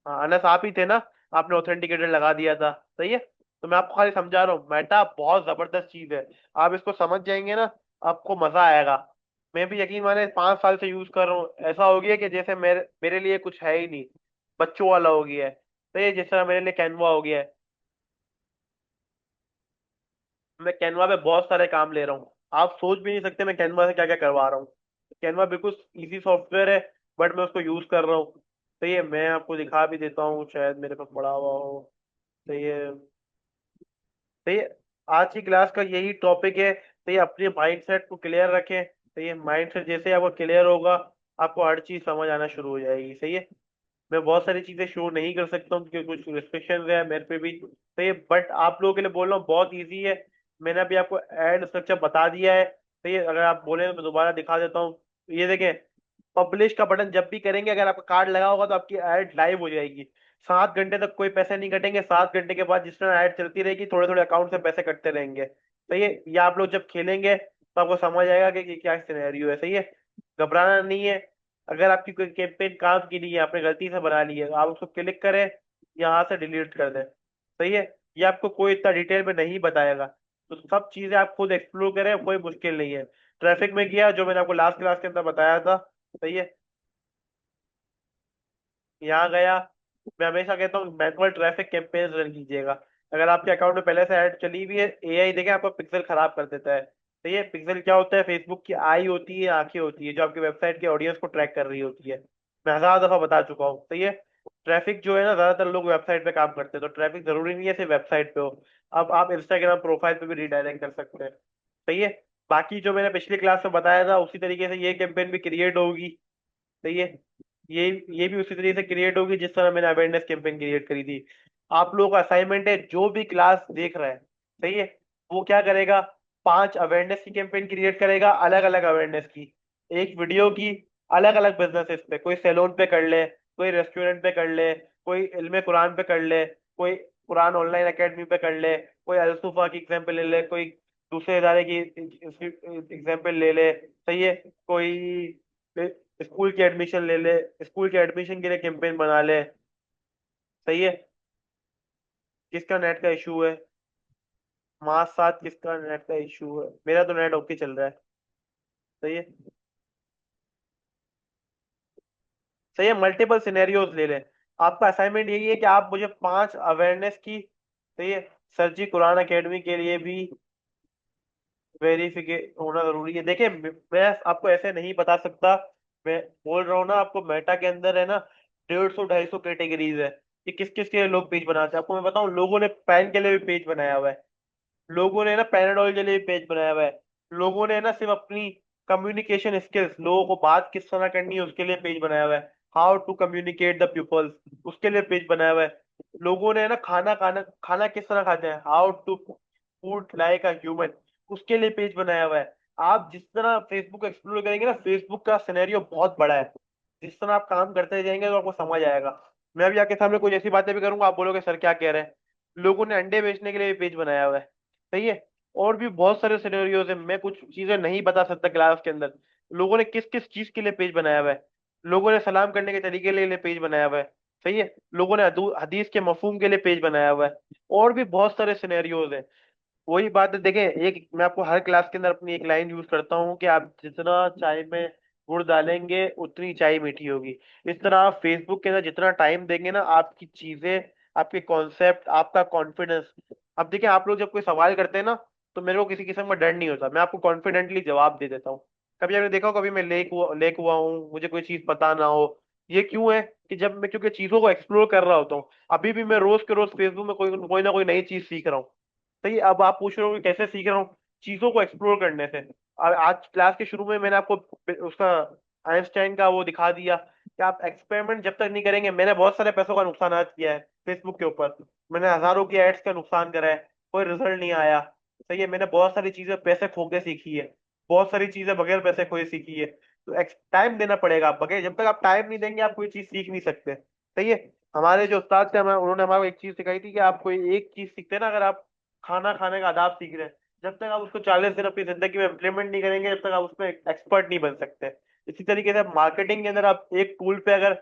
हाँ, अनस आप ही थे ना, आपने ऑथेंटिकेटर लगा दिया था, सही है। तो मैं आपको खाली समझा रहा हूँ, मेटा बहुत जबरदस्त चीज है। आप इसको समझ जाएंगे ना, आपको मजा आएगा। मैं भी यकीन माने 5 साल से यूज कर रहा हूँ, ऐसा हो गया कि जैसे मेरे मेरे लिए कुछ है ही नहीं, बच्चों वाला हो गया है। तो ये जिस तरह मेरे लिए कैनवा हो गया है, मैं कैनवा पे बहुत सारे काम ले रहा हूँ, आप सोच भी नहीं सकते मैं कैनवा से क्या क्या करवा रहा हूँ। कैनवा बिल्कुल इजी सॉफ्टवेयर है, बट मैं उसको यूज कर रहा हूँ। तो ये मैं आपको दिखा भी देता हूँ, शायद मेरे पास पड़ा हुआ हो। तो ये, तो ये आज की क्लास का यही टॉपिक है। तो ये अपने माइंडसेट को क्लियर रखें। तो ये माइंडसेट जैसे आपको क्लियर होगा, आपको हर चीज समझ आना शुरू हो जाएगी, सही है। मैं बहुत सारी चीजें शो नहीं कर सकता हूँ क्योंकि कुछ रिस्ट्रिक्शन है मेरे पे भी, तो ये बट आप लोगों के लिए बोल रहा हूँ बहुत इजी है। मैंने अभी आपको एड स्ट्रक्चर बता दिया है, तो ये अगर आप बोले तो मैं दोबारा दिखा देता हूँ। ये देखें, पब्लिश का बटन जब भी करेंगे, अगर आपका कार्ड लगा होगा तो आपकी ऐड लाइव हो जाएगी। 7 घंटे तक कोई पैसे नहीं कटेंगे, 7 घंटे के बाद जिस तरह ऐड चलती रहेगी, थोड़े थोड़े अकाउंट से पैसे कटते रहेंगे, तो ये आप लोग जब खेलेंगे तो आपको समझ आएगा कि क्या सिनेरियो है, सही है। घबराना नहीं है। अगर आपकी कोई कैंपेन काम की नहीं है, आपने गलती से बना ली है, आप उसको क्लिक करें, यहाँ से डिलीट कर दें, सही है। ये आपको कोई इतना डिटेल में नहीं बताएगा, तो सब चीजें आप खुद एक्सप्लोर करें, कोई मुश्किल नहीं है। ट्रैफिक में गया, जो मैंने आपको लास्ट क्लास के अंदर बताया था, सही है। यहाँ गया, मैं हमेशा कहता हूँ मैनुअल ट्रैफिक कैंपेन रन कीजिएगा। अगर आपके अकाउंट में पहले से ऐड चली हुई है, एआई देखे आपका पिक्सल खराब कर देता है। तो ये पिक्सल क्या होता है? फेसबुक की आई होती है, आंखें होती है, जो आपकी वेबसाइट के ऑडियंस को ट्रैक कर रही होती है। मैं हजार दफा बता चुका हूँ। तो ये ट्रैफिक जो है ना, ज्यादातर लोग वेबसाइट पे काम करते हैं, तो ट्रैफिक जरूरी नहीं है सिर्फ वेबसाइट पे हो। अब आप इंस्टाग्राम प्रोफाइल पे भी रिडायरेक्ट कर सकते हैं। सही है। बाकी जो मैंने पिछली क्लास में बताया था उसी तरीके से ये कैंपेन भी क्रिएट होगी। सही है। ये ये भी उसी तरीके से क्रिएट होगी जिस तरह मैंने अवेयरनेस कैंपेन क्रिएट करी थी। आप लोगों का असाइनमेंट है, जो भी क्लास देख रहा है, सही है, वो क्या करेगा? 5 अवेयरनेस की कैंपेन क्रिएट करेगा, अलग अलग अवेयरनेस की, एक वीडियो की, अलग अलग बिजनेसेस पे। कोई सैलून पे कर ले, कोई रेस्टोरेंट पे कर ले, कोई इल्मे कुरान पे कर ले, कोई कुरान ऑनलाइन एकेडमी पे कर ले, कोई अलसुफा की एग्जाम्पल ले ले, कोई दूसरे इदारे की एग्जाम्पल ले ले। सही है। कोई स्कूल की एडमिशन ले ले, स्कूल के एडमिशन के लिए कैंपेन बना ले। सही है। किसका नेट का इशू है? मास साथ किसका नेट का इशू है? मेरा तो नेट ओके चल रहा है। सही है। सही है। मल्टीपल सिनेरियोज ले ले। आपका असाइनमेंट यही है कि आप मुझे 5 अवेयरनेस की, सही है, सर जी कुरान एकेडमी के लिए भी वेरिफिकेट होना जरूरी है। देखिए मैं आपको ऐसे नहीं बता सकता। मैं बोल रहा हूँ ना आपको, मेटा के अंदर है ना 150-250 कैटेगरीज है कि किस किस के लिए लोग पेज बनाते हैं। आपको मैं बताऊं, लोगों ने पैन के लिए भी पेज बनाया हुआ है, लोगों ने ना पैराडॉल के लिए भी पेज बनाया हुआ है, लोगों ने ना सिर्फ अपनी कम्युनिकेशन स्किल्स, लोगों को बात किस तरह करनी है उसके लिए पेज बनाया हुआ है, how to communicate the peoples, उसके लिए पेज बनाया हुआ है। लोगों ने ना खाना खाना खाना किस तरह खाते हैं, how to food like a human, उसके लिए पेज बनाया हुआ है। आप जिस तरह फेसबुक एक्सप्लोर करेंगे ना, फेसबुक का सिनेरियो बहुत बड़ा है। जिस तरह आप काम करते जाएंगे तो आपको समझ आएगा। मैं भी आपके सामने कुछ ऐसी बातें भी करूंगा, आप बोलोगे सर क्या कह रहे हैं। लोगों ने अंडे बेचने के लिए भी पेज बनाया हुआ है। सही है। और भी बहुत सारे सिनेरियोज है, मैं कुछ चीजें नहीं बता सकता क्लास के अंदर। लोगों ने किस किस चीज के लिए पेज बनाया हुआ है। लोगों ने सलाम करने के तरीके के लिए पेज बनाया हुआ है। सही है। लोगों ने हदीस के मफहूम के लिए पेज बनाया हुआ है। और भी बहुत सारे सिनेरियोज है। वही बात है, देखें, एक मैं आपको हर क्लास के अंदर अपनी एक लाइन यूज करता हूँ कि आप जितना चाय में गुड़ डालेंगे उतनी चाय मीठी होगी। इस तरह आप फेसबुक के अंदर जितना टाइम देंगे ना, आपकी चीजें, आपके कॉन्सेप्ट, आपका कॉन्फिडेंस। अब देखिए, आप लोग जब कोई सवाल करते हैं ना, तो मेरे को किसी किस्म का डर नहीं होता, मैं आपको कॉन्फिडेंटली जवाब दे देता हूँ। कभी आपने देखा हो, कभी मैं लेक हुआ हूँ, मुझे कोई चीज पता ना हो। ये क्यों है? कि जब मैं क्योंकि चीजों को एक्सप्लोर कर रहा होता हूँ। अभी भी मैं रोज के रोज फेसबुक में कोई कोई ना कोई नई चीज सीख रहा हूँ। सही। अब आप पूछ रहे हो कि कैसे सीख रहा हूँ? चीजों को एक्सप्लोर करने से। और आज क्लास के शुरू में मैंने आपको उसका आइंस्टाइन का वो दिखा दिया कि आप एक्सपेरिमेंट जब तक नहीं करेंगे। मैंने बहुत सारे पैसों का नुकसान किया है फेसबुक के ऊपर। मैंने हजारों की एड्स का नुकसान करा है, कोई रिजल्ट नहीं आया। सही है। मैंने बहुत सारी चीजें पैसे खो के सीखी है, बहुत सारी चीजें बगैर पैसे खोए सीखी है। तो टाइम देना पड़ेगा। आप बगैर, जब तक आप टाइम नहीं देंगे आप कोई चीज सीख नहीं सकते। सही है। हमारे जो उस्ताद थे, हमें उन्होंने हमारे एक चीज सिखाई थी कि आप कोई एक चीज सीखते हैं ना, अगर आप खाना खाने का आदाब सीख रहे हैं, जब तक आप उसको 40 दिन अपनी जिंदगी में इम्प्लीमेंट नहीं करेंगे, जब तक आप उसमें एक्सपर्ट नहीं बन सकते। इसी तरीके से मार्केटिंग के अंदर आप एक टूल पे अगर,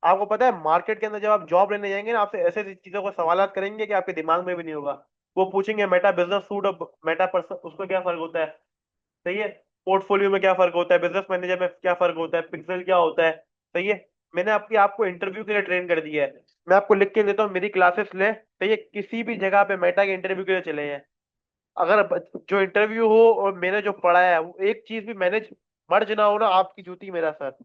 आपको पता है मार्केट के अंदर जब आप जॉब लेने जाएंगे ना, आपसे ऐसे ऐसी चीजों को सवालात करेंगे कि आपके दिमाग में भी नहीं होगा। वो पूछेंगे मेटा बिजनेस सूट और मेटा पर्सन, उसमें क्या फर्क होता है? सही है। पोर्टफोलियो में क्या फर्क होता है, बिजनेस मैनेजर में क्या फर्क होता है, पिक्सल क्या होता है। सही है। मैंने आपको इंटरव्यू के लिए ट्रेन कर दिया है। मैं आपको लिख के देता हूँ, मेरी क्लासेस ले, सही है, किसी भी जगह पे मेटा के इंटरव्यू के लिए चले जाएं। अगर जो इंटरव्यू हो और मैंने जो पढ़ा है वो एक चीज भी मैंने मर्ज ना हो ना, आपकी जूती मेरा सर।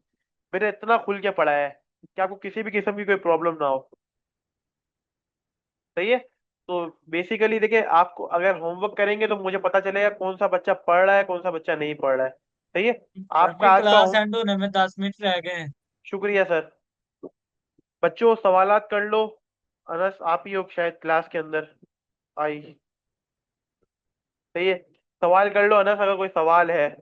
मैंने इतना खुल के पढ़ा है कि आपको किसी भी किस्म की कोई प्रॉब्लम ना हो। सही है। तो बेसिकली देखिए, आपको अगर होमवर्क करेंगे तो मुझे पता चलेगा कौन सा बच्चा पढ़ रहा है, कौन सा बच्चा नहीं पढ़ रहा है। सही है। सर आपका जी आज का क्लास होम, एंड होने में 10 मिनट रह गए हैं। शुक्रिया सर। बच्चों सवालात कर लो। अनस आप ही हो शायद क्लास के अंदर आई। सही है। सवाल कर लो अनस, अगर कोई सवाल है।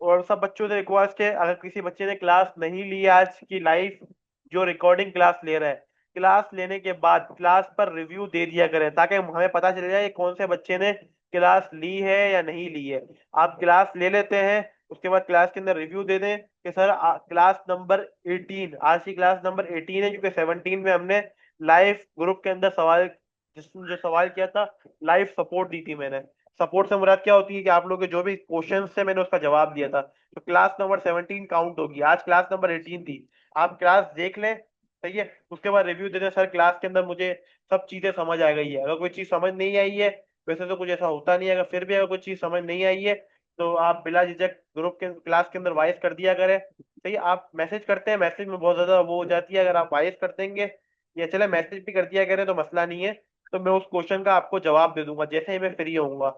और सब बच्चों से रिक्वेस्ट है, अगर किसी बच्चे ने क्लास नहीं ली आज की लाइव जो रिकॉर्डिंग क्लास ले रहा है, क्लास लेने के बाद क्लास पर रिव्यू दे दिया करें, ताकि हमें पता चल जाए कि कौन से बच्चे ने क्लास ली है या नहीं ली है। आप क्लास ले लेते हैं, उसके बाद क्लास के अंदर रिव्यू दे दें कि सर क्लास नंबर 18, आज की क्लास नंबर 18 है, क्योंकि 17 में हमने लाइव ग्रुप के अंदर सवाल, जिसने जो सवाल किया था, लाइव सपोर्ट दी थी मैंने। सपोर्ट से मुराद क्या होती है कि आप लोग के जो भी क्वेश्चन थे मैंने उसका जवाब दिया था। तो क्लास नंबर 17 काउंट होगी, आज क्लास नंबर 18 थी। आप क्लास देख लें। सही है। उसके बाद रिव्यू दे दें, सर क्लास के अंदर मुझे सब चीजें समझ आ गई है। अगर कोई चीज समझ नहीं आई है वैसे तो कुछ ऐसा होता नहीं है, अगर फिर भी अगर कुछ चीज़ समझ नहीं आई है तो आप बिला झिझक ग्रुप के क्लास के अंदर वॉइस कर दिया करें। सही है, आप मैसेज करते हैं, मैसेज में बहुत ज्यादा वो हो जाती है, अगर आप वॉइस कर देंगे या चले मैसेज भी कर दिया करें तो मसला नहीं है। तो मैं उस क्वेश्चन का आपको जवाब दे दूंगा जैसे ही मैं फ्री होऊंगा।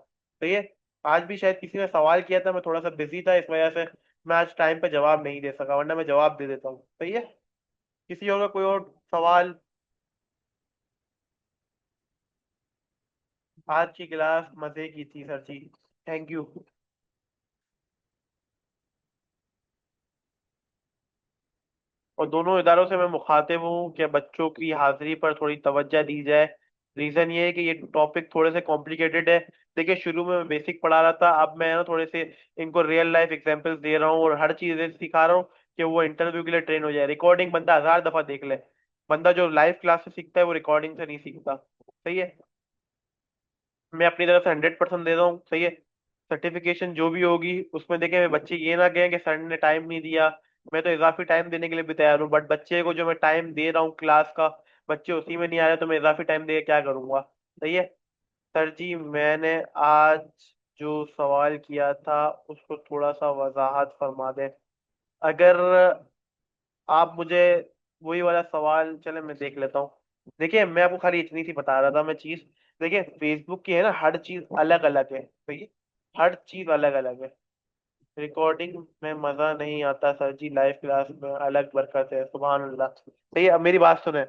सही है। आज भी शायद किसी ने सवाल किया था, मैं थोड़ा सा बिजी था, इस वजह से मैं आज टाइम पे जवाब नहीं दे सका, वरना मैं जवाब दे देता हूँ। सही है। किसी और का कोई और सवाल? आज की क्लास मजे की थी सर जी। Thank you. और दोनों इदारों से मैं मुखातिब हूँ कि बच्चों की हाजिरी पर थोड़ी तवज्जो दी जाए। रीजन ये है कि ये टॉपिक थोड़े से कॉम्प्लिकेटेड है। देखिए, शुरू में मैं बेसिक पढ़ा रहा था, अब मैं ना थोड़े से इनको रियल लाइफ एग्जांपल्स दे रहा हूँ और हर चीज ऐसे सिखा रहा हूँ कि वो इंटरव्यू के लिए ट्रेन हो जाए। रिकॉर्डिंग बंदा 1000 दफा देख ले, बंदा जो लाइव क्लास से सीखता है वो रिकॉर्डिंग से नहीं सीखता। सही है। मैं अपनी तरफ से 100% दे रहा हूँ। सही है। सर्टिफिकेशन जो भी होगी उसमें देखें बच्चे ये ना कहें कि सर ने टाइम नहीं दिया। मैं तो इजाफी टाइम देने के लिए भी तैयार हूँ, बट बच्चे को जो मैं टाइम दे रहा हूँ क्लास का, बच्चे उसी में नहीं आ रहे तो मैं इजाफी टाइम दे के क्या करूंगा। सही है। सर जी, मैंने आज जो सवाल किया था उसको थोड़ा सा वजाहत फरमा दें अगर आप मुझे। वही वाला सवाल चले मैं देख लेता हूँ। देखिए, मैं आपको खाली इतनी सी बता रहा था मैं चीज। देखिए, फेसबुक की है ना, हर चीज अलग अलग है। सही है। हर चीज अलग अलग है। रिकॉर्डिंग में मजा नहीं आता सर जी, लाइव क्लास में अलग बरकत है, सुभान अल्लाह। सही है, अब मेरी बात सुने।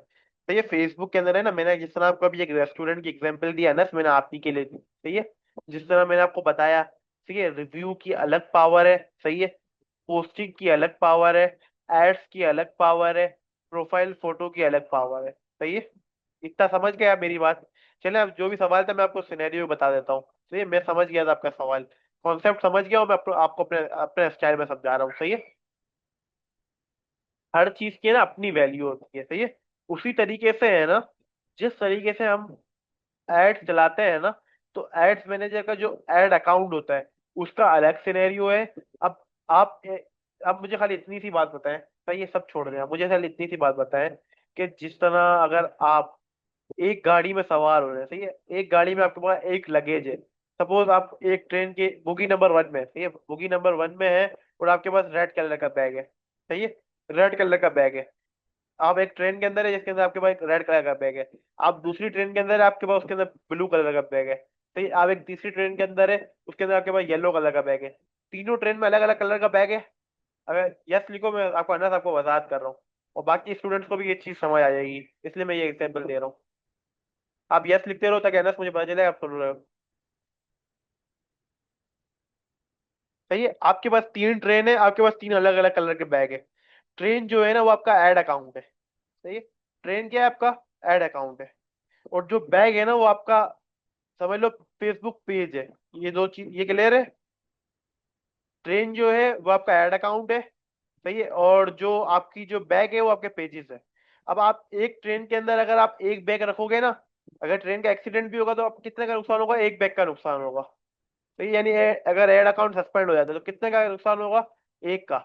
तो ये फेसबुक के अंदर है ना, मैंने जिस तरह आपको अभी एक रेस्टोरेंट की एग्जांपल दिया ना, मैंने आप ही के लिए दी। सही है। जिस तरह मैंने आपको बताया, ठीक है, रिव्यू की अलग पावर है। सही है। पोस्टिंग की अलग पावर है। एड्स की अलग पावर है। प्रोफाइल फोटो की अलग पावर है। सही है। इतना समझ गए आप मेरी बात? चले, अब जो भी सवाल था मैं आपको सिनेरियो बता देता हूँ। सही है, मैं समझ गया था आपका सवाल, कॉन्सेप्ट समझ गया हूँ मैं, आपको अपने अपने स्टाइल में समझा रहा हूँ। सही है। हर चीज की ना अपनी वैल्यू होती है। सही है। उसी तरीके से है ना, जिस तरीके से हम एड्स चलाते हैं ना, तो एड्स मैनेजर का जो एड अकाउंट होता है उसका अलग सिनेरियो है। अब आप अब मुझे खाली इतनी सी बात बताएं। सही, ये सब छोड़ दें, आप मुझे खाली इतनी सी बात बताएं कि जिस तरह अगर आप एक गाड़ी में सवार हो रहे हैं, सही है, एक गाड़ी में आपके पास एक लगेज है। सपोज आप एक ट्रेन के बोगी नंबर 1 में, सही है, बोगी नंबर 1 में है और आपके पास रेड कलर का बैग है। सही है। रेड कलर का बैग है। आप एक ट्रेन के अंदर है जिसके अंदर आपके पास एक रेड कलर का बैग है। आप दूसरी ट्रेन के अंदर है, आपके पास उसके अंदर ब्लू कलर का बैग है। सही है? आप एक तीसरी ट्रेन के अंदर है, उसके अंदर आपके पास येलो कलर का बैग है। तीनों ट्रेन में अलग अलग कलर का बैग है। अगर यस लिखो, मैं आपको अंदर आपको वजाहत कर रहा हूँ और बाकी स्टूडेंट्स को भी ये चीज समझ आ जाएगी, इसलिए मैं ये एग्जाम्पल दे रहा हूँ। आप यस लिखते रहो ताकि अनस मुझे पता चले आप सुन रहे हो। सही है। आपके पास 3 ट्रेन है, आपके पास 3 अलग अलग कलर के बैग है। ट्रेन जो है ना वो आपका ऐड अकाउंट है। सही है। ट्रेन क्या है आपका? ऐड अकाउंट है। और जो बैग है ना वो आपका, समझ लो, फेसबुक पेज है। ये दो चीज, ये क्लियर है? ट्रेन जो है वो आपका ऐड अकाउंट है। सही है। और जो आपकी जो बैग है वो आपके पेजेस है। अब आप एक ट्रेन के अंदर अगर आप एक बैग रखोगे ना, अगर ट्रेन का एक्सीडेंट भी होगा तो आप कितने का नुकसान होगा? एक बैग का नुकसान होगा। तो यानी अगर एड अकाउंट सस्पेंड हो जाता है तो कितने का नुकसान होगा? एक का।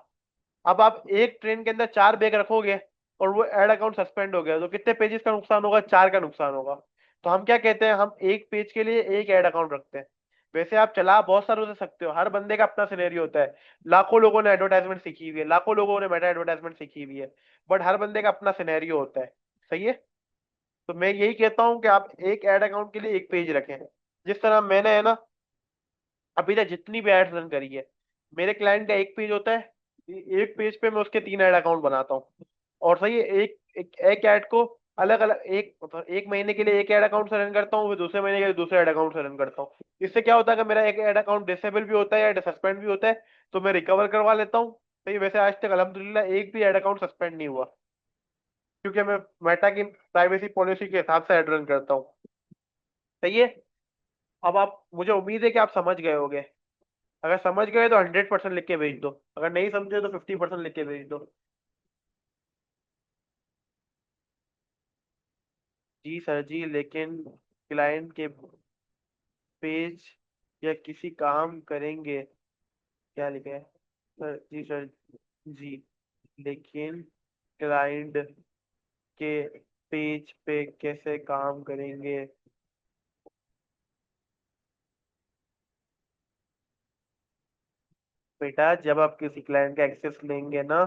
अब आप एक ट्रेन के अंदर 4 बैग रखोगे और वो एड अकाउंट सस्पेंड हो गया तो कितने पेजेस का नुकसान होगा? 4 का नुकसान होगा। तो हम क्या कहते हैं, हम एक पेज के लिए एक एड अकाउंट रखते हैं। वैसे आप चला बहुत सारे से सकते हो, हर बंदे का अपना सिनेरियो होता है। लाखों लोगों ने एडवर्टाइजमेंट सीखी हुई है, लाखों लोगों ने मेटा एडवर्टाइजमेंट सीखी हुई है, बट हर बंदे का अपना सिनेरियो होता है। सही है। तो मैं यही कहता हूँ कि आप एक एड अकाउंट के लिए एक पेज रखें। जिस तरह मैंने है ना अभी तक जितनी भी एड्स रन करी है, मेरे क्लाइंट का एक पेज होता है। एक पेज पे मैं उसके 3 ऐड अकाउंट बनाता हूँ। और सही है, एक ऐड को अलग अलग, एक मतलब एक महीने के लिए एक ऐड अकाउंट से रन करता हूँ, फिर दूसरे महीने के लिए दूसरे ऐड अकाउंट से रन करता हूँ। इससे क्या होता है कि मेरा एक ऐड अकाउंट डिसेबल भी होता है या सस्पेंड भी होता है तो मैं रिकवर करवा लेता हूँ। सही है, वैसे आज तक अल्हम्दुलिल्लाह एक भी ऐड अकाउंट सस्पेंड नहीं हुआ, क्योंकि मैं मेटा की प्राइवेसी पॉलिसी के हिसाब से ऐड रन करता हूँ। सही है। अब आप, मुझे उम्मीद है कि आप समझ गए होगे। अगर समझ गए तो 100% लिख के भेज दो, अगर नहीं समझे तो 50% लिख के भेज दो। जी सर जी, लेकिन क्लाइंट के पेज या किसी काम करेंगे, क्या लिखा है सर जी? सर जी, लेकिन क्लाइंट के पेज पे कैसे काम करेंगे? बेटा जब आप किसी क्लाइंट का एक्सेस लेंगे ना,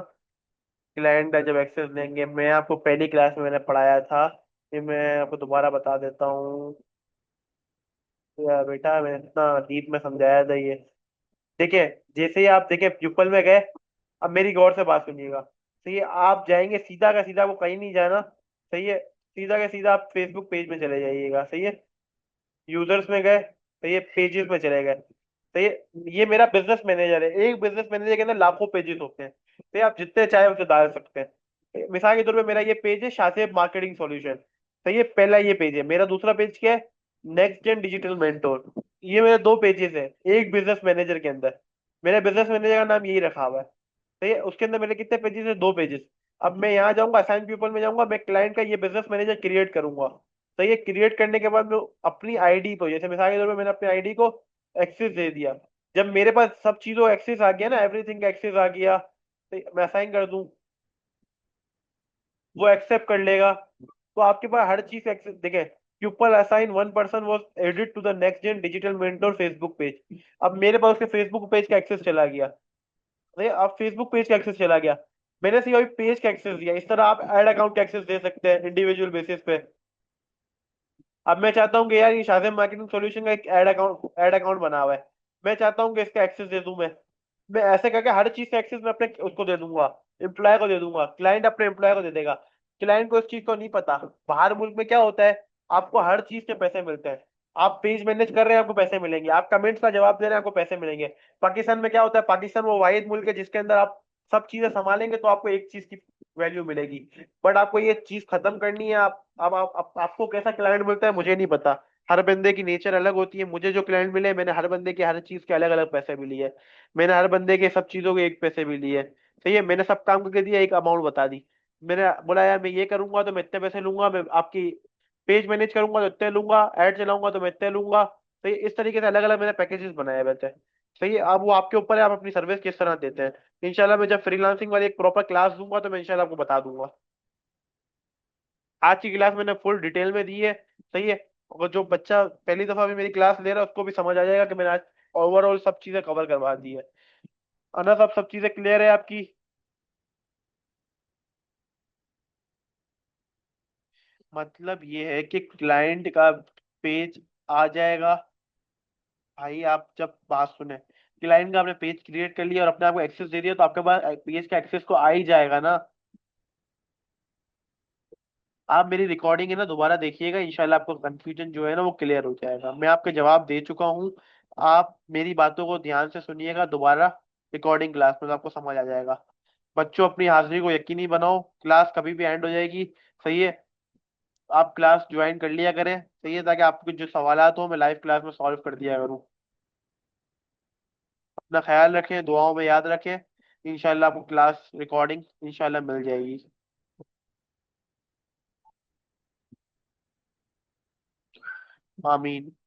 क्लाइंट का जब एक्सेस लेंगे, मैं आपको पहली क्लास में मैंने पढ़ाया था, ये मैं आपको दोबारा बता देता हूँ। यार बेटा मैंने इतना डीप में समझाया था ये। देखिए, जैसे ही आप देखिए प्यूपल में गए, अब मेरी गौर से बात सुनिएगा। सही है, आप जाएंगे सीधा का सीधा, वो कहीं नहीं जाना। सही है, सीधा का सीधा आप फेसबुक पेज में चले जाइएगा। सही है, यूजर्स में गए, सही है, पेजेस में चले गए। सही है, ये मेरा बिजनेस मैनेजर है। एक बिजनेस मैनेजर के अंदर लाखों पेजेस होते हैं, तो आप जितने चाहे उसे डाल सकते हैं। मिसाल के तौर पे मेरा ये पेज है शासिब मार्केटिंग सॉल्यूशन। सही है, पहला ये पेज है मेरा। दूसरा पेज क्या है? Next gen digital mentor. ये मेरे दो पेजेस है एक बिजनेस मैनेजर के अंदर। मेरे बिजनेस मैनेजर का नाम यही रखा हुआ है। सही है, उसके अंदर मेरे कितने पेजेस है? दो पेजेस। अब मैं यहाँ जाऊंगा, असाइन पीपल में जाऊंगा, मैं क्लाइंट का ये बिजनेस मैनेजर क्रिएट करूंगा। तो ये क्रिएट करने के बाद मैं अपनी आईडी को, जैसे मिसाल के तौर पे मैंने अपनी आईडी को एक्सेस दे दिया। जब मेरे पास सब चीजों एक्सेस आ गया ना, एवरीथिंग का एक्सेस आ गया, तो मैं असाइन कर दूं, वो एक्सेप्ट कर लेगा, तो आपके पास हर चीज एक्सेस। देखें, pupil assign one person was added to the next gen digital mentor Facebook page. अब मेरे पास उसके फेसबुक पेज का एक्सेस चला गया। नहीं, अब फेसबुक पेज का एक्सेस चला गया। मैंने सिर्फ अभी पेज का एक्सेस दिया। इस तरह आप एड अकाउंट का एक्सेस दे सकते हैं इंडिविजुअल बेसिस पे। अब मैं चाहता हूँ कि यार ये शाज़ेम मार्केटिंग सॉल्यूशन का एक एड अकाउंट बना हुआ है, मैं चाहता हूँ कि इसका एक्सेस दे दूं मैं ऐसे करके हर चीज का एक्सेस मैं अपने उसको दे दूंगा, एम्प्लॉय को दे दूंगा, क्लाइंट अपने एम्प्लॉय को दे देगा। क्लाइंट को इस चीज को नहीं पता। बाहर मुल्क में क्या होता है, आपको हर चीज के पैसे मिलते हैं। आप पेज मैनेज कर रहे हैं, आपको पैसे मिलेंगे। आप कमेंट्स का जवाब दे रहे हैं, आपको पैसे मिलेंगे। पाकिस्तान में क्या होता है, पाकिस्तान वो वाहिद मुल्क है जिसके अंदर आप सब चीजें संभालेंगे तो आपको एक चीज की वैल्यू मिलेगी। बट आपको ये चीज खत्म करनी है। आपको कैसा क्लाइंट मिलता है मुझे नहीं पता। हर बंदे की नेचर अलग होती है। मुझे जो क्लाइंट मिले, मैंने हर बंदे के हर चीज के अलग अलग पैसे भी लिए। मैंने हर बंदे के सब चीजों के एक पैसे भी लिए। सही है, मैंने सब काम करके दिया, एक अमाउंट बता दी। मैंने बोला यार मैं ये करूंगा तो मैं इतने पैसे लूंगा, मैं आपकी पेज मैनेज करूंगा तो इतने लूंगा, ऐड चलाऊंगा तो मैं इतने लूंगा। तो ये इस तरीके से अलग अलग मैंने पैकेजेस बनाए हुए थे। सही है, अब वो आपके ऊपर है, आप अपनी सर्विस किस तरह देते हैं। इंशाल्लाह मैं जब फ्रीलांसिंग वाली एक प्रॉपर क्लास दूंगा तो मैं इंशाल्लाह आपको बता दूंगा। आज की क्लास मैंने फुल डिटेल में दी है। सही है, और जो बच्चा पहली दफा भी मेरी क्लास ले रहा है उसको भी समझ आ जाएगा कि मैंने आज ओवरऑल सब चीजें कवर करवा दी है। अनस, अब सब चीजें क्लियर है आपकी? मतलब ये है कि क्लाइंट का पेज आ जाएगा। भाई आप जब बात सुने, क्लाइंट का आपने पेज क्रिएट कर लिया और अपने आप को एक्सेस दे दिया, तो आपके पास पेज का एक्सेस तो आ ही जाएगा ना। आप मेरी रिकॉर्डिंग है ना दोबारा देखिएगा, इंशाल्लाह आपको कंफ्यूजन जो है ना वो क्लियर हो जाएगा। मैं आपके जवाब दे चुका हूँ। आप मेरी बातों को ध्यान से सुनिएगा दोबारा रिकॉर्डिंग क्लास में, तो आपको समझ आ जाएगा। बच्चों अपनी हाजिरी को यकीनी बनाओ, क्लास कभी भी एंड हो जाएगी। सही है, आप क्लास ज्वाइन कर लिया करें। सही है, ताकि आपके जो सवालात हो मैं लाइव क्लास में सॉल्व कर दिया करूँ। अपना ख्याल रखें, दुआओं में याद रखें। इंशाल्लाह आपको क्लास रिकॉर्डिंग इंशाल्लाह मिल जाएगी। आमीन।